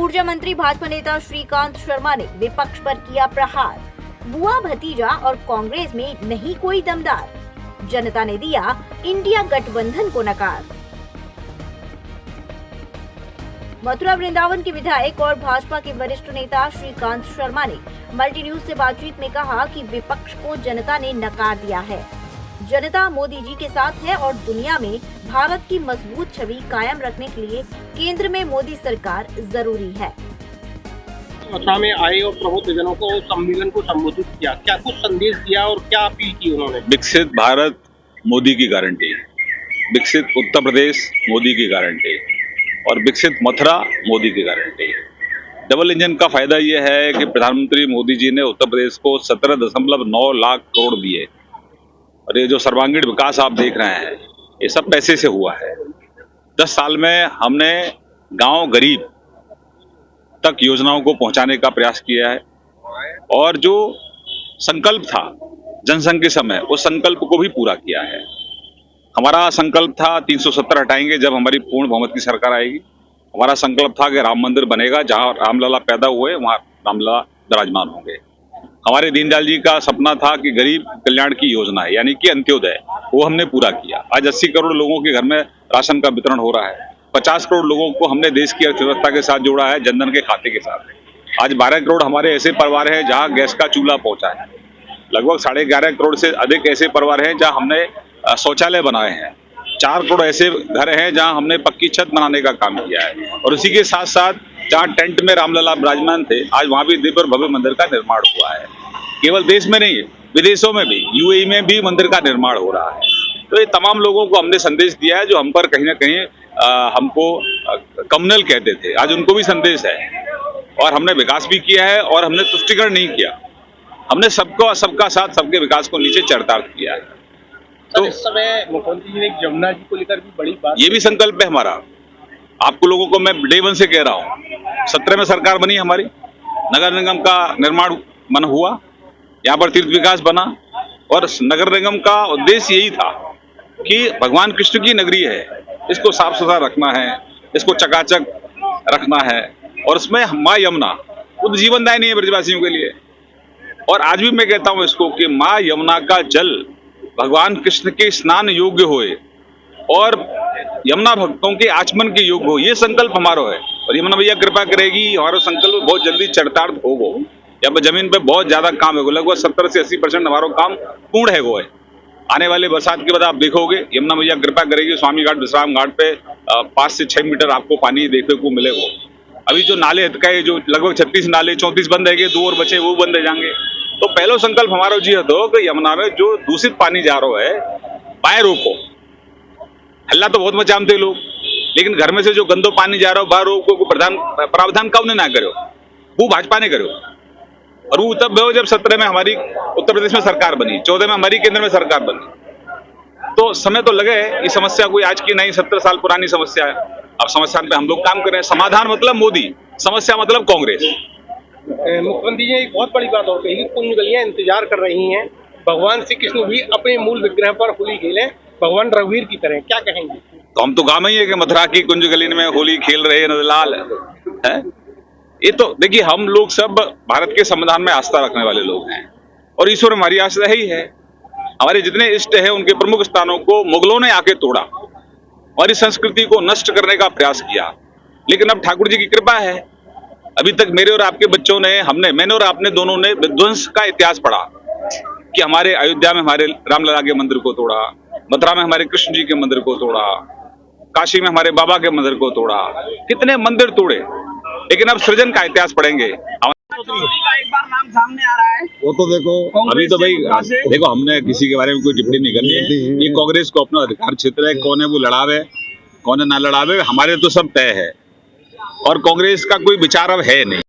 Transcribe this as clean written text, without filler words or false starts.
ऊर्जा मंत्री भाजपा नेता श्रीकांत शर्मा ने विपक्ष पर किया प्रहार। बुआ भतीजा और कांग्रेस में नहीं कोई दमदार, जनता ने दिया इंडिया गठबंधन को नकार। मथुरा वृंदावन के विधायक और भाजपा के वरिष्ठ नेता श्रीकांत शर्मा ने मल्टी न्यूज से बातचीत में कहा कि विपक्ष को जनता ने नकार दिया है। जनता मोदी जी के साथ है और दुनिया में भारत की मजबूत छवि कायम रखने के लिए केंद्र में मोदी सरकार जरूरी है। मथुरा में आए और प्रबुद्धजनों को सम्मेलन को संबोधित किया, क्या कुछ संदेश दिया और क्या अपील की उन्होंने? विकसित भारत मोदी की गारंटी, विकसित उत्तर प्रदेश मोदी की गारंटी और विकसित मथुरा मोदी की गारंटी। डबल इंजन का फायदा यह है कि प्रधानमंत्री मोदी जी ने उत्तर प्रदेश को 17.9 लाख करोड़ दिए और ये जो सर्वांगीण विकास आप देख रहे हैं ये सब पैसे से हुआ है। 10 साल में हमने गांव गरीब तक योजनाओं को पहुंचाने का प्रयास किया है और जो संकल्प था जनसंघ के समय उस संकल्प को भी पूरा किया है। हमारा संकल्प था 370 हटाएंगे जब हमारी पूर्ण बहुमत की सरकार आएगी। हमारा संकल्प था कि राम मंदिर बनेगा, जहां रामलला पैदा हुए वहां रामलला विराजमान होंगे। हमारे दीनदयाल जी का सपना था कि गरीब कल्याण की योजना है यानी कि अंत्योदय, वो हमने पूरा किया। आज 80 करोड़ लोगों के घर में राशन का वितरण हो रहा है। 50 करोड़ लोगों को हमने देश की अर्थव्यवस्था के साथ जोड़ा है, जनधन के खाते के साथ। आज 12 करोड़ हमारे ऐसे परिवार हैं जहां गैस का चूल्हा पहुंचा है। लगभग 11.5 करोड़ से अधिक ऐसे परिवार हैं जहां हमने शौचालय बनाए हैं। 4 करोड़ ऐसे घर हैं जहां हमने पक्की छत बनाने का काम किया है और उसी के साथ साथ जहां टेंट में रामलला विराजमान थे आज वहां भी दिव्य और भव्य मंदिर का निर्माण हुआ है। केवल देश में नहीं, विदेशों में भी, यूएई में भी मंदिर का निर्माण हो रहा है। तो ये तमाम लोगों को हमने संदेश दिया है जो हम पर कहीं ना कहीं हमको कम्युनल कहते थे, आज उनको भी संदेश है। और हमने विकास भी किया है और हमने तुष्टिकरण नहीं किया, हमने सबका साथ सबके विकास को नीचे चरितार्थ किया है। तो इस समय मुख्यमंत्री जी ने यमुना जी को लेकर भी बड़ी बात, ये भी संकल्प है हमारा। आपको लोगों को मैं डे 1 से कह रहा हूँ, 17 में सरकार बनी हमारी, नगर निगम का निर्माण मन हुआ, यहाँ पर तीर्थ विकास बना और नगर निगम का उद्देश्य यही था कि भगवान कृष्ण की नगरी है, इसको साफ सुथरा रखना है, इसको चकाचक रखना है और उसमें माँ यमुना खुद जीवनदायिनी है ब्रजवासियों के लिए। और आज भी मैं कहता हूँ इसको कि माँ यमुना का जल भगवान कृष्ण के स्नान योग्य होए और यमुना भक्तों के आचमन के योग्य हो, ये संकल्प हमारा है। और यमुना भैया कृपा करेगी, हमारा संकल्प बहुत जल्दी चरितार्थ होगा। यहाँ पर जमीन पे बहुत ज्यादा काम है, लगभग 70 से 80% हमारा काम पूर्ण है वो है। आने वाले बरसात के बाद आप देखोगे यमुना भैया कृपा करेगी, स्वामी घाट विश्राम घाट पे 5 से 6 मीटर आपको पानी देखने को मिलेगा। अभी जो नाले हटकाए, जो लगभग 36 नाले 34 बंद है, 2 और बचे वो बंद हो जाएंगे। तो पहला संकल्प हमारा जी है कि यमुना में जो दूषित पानी जा रहा है बाहर रोको। हल्ला तो बहुत मचाते लोग, लेकिन घर में से जो गंदो पानी जा रहा है बाहर रोको, प्रावधान कब ने ना करो, वो भाजपा ने करो। और वो तब जब 17 में हमारी उत्तर प्रदेश में सरकार बनी, 14 में हमारी केंद्र में सरकार बनी। तो समय तो लगे, ये समस्या कोई आज की नहीं, 17 साल पुरानी समस्या है। अब समस्या पे हम लोग काम कर रहे हैं। समाधान मतलब मोदी, समस्या मतलब कांग्रेस। मुख्यमंत्री जी ने एक बहुत बड़ी बात और कही, कुंज गलियां इंतजार कर रही हैं, भगवान श्री कृष्ण भी अपने मूल विग्रह पर होली खेलें भगवान रघुवीर की तरह, क्या कहेंगे? तो हम तो गाँव में ही है कि मथुरा की कुंज गली में होली खेल रहे नंदलाल है। ये तो देखिए, हम लोग सब भारत के संविधान में आस्था रखने वाले लोग हैं और ईश्वर हमारी आस्था ही है। हमारे जितने इष्ट हैं उनके प्रमुख स्थानों को मुगलों ने आके तोड़ा और इस संस्कृति को नष्ट करने का प्रयास किया। लेकिन अब ठाकुर जी की कृपा है, अभी तक मेरे और आपके बच्चों ने, मैंने और आपने दोनों ने विध्वंस का इतिहास पढ़ा कि हमारे अयोध्या में हमारे रामलला के मंदिर को तोड़ा, मथुरा में हमारे कृष्ण जी के मंदिर को तोड़ा, काशी में हमारे बाबा के मंदिर को तोड़ा, कितने मंदिर तोड़े। लेकिन अब सृजन का इतिहास पढ़ेंगे। एक बार नाम सामने आ रहा है, वो तो देखो, अभी तो भाई देखो, हमने किसी के बारे में कोई टिप्पणी नहीं करनी है। ये कांग्रेस को अपना अधिकार क्षेत्र है, कौन है वो लड़ावे, कौन है ना लड़ावे, हमारे तो सब तय है और कांग्रेस का कोई विचार अब है नहीं।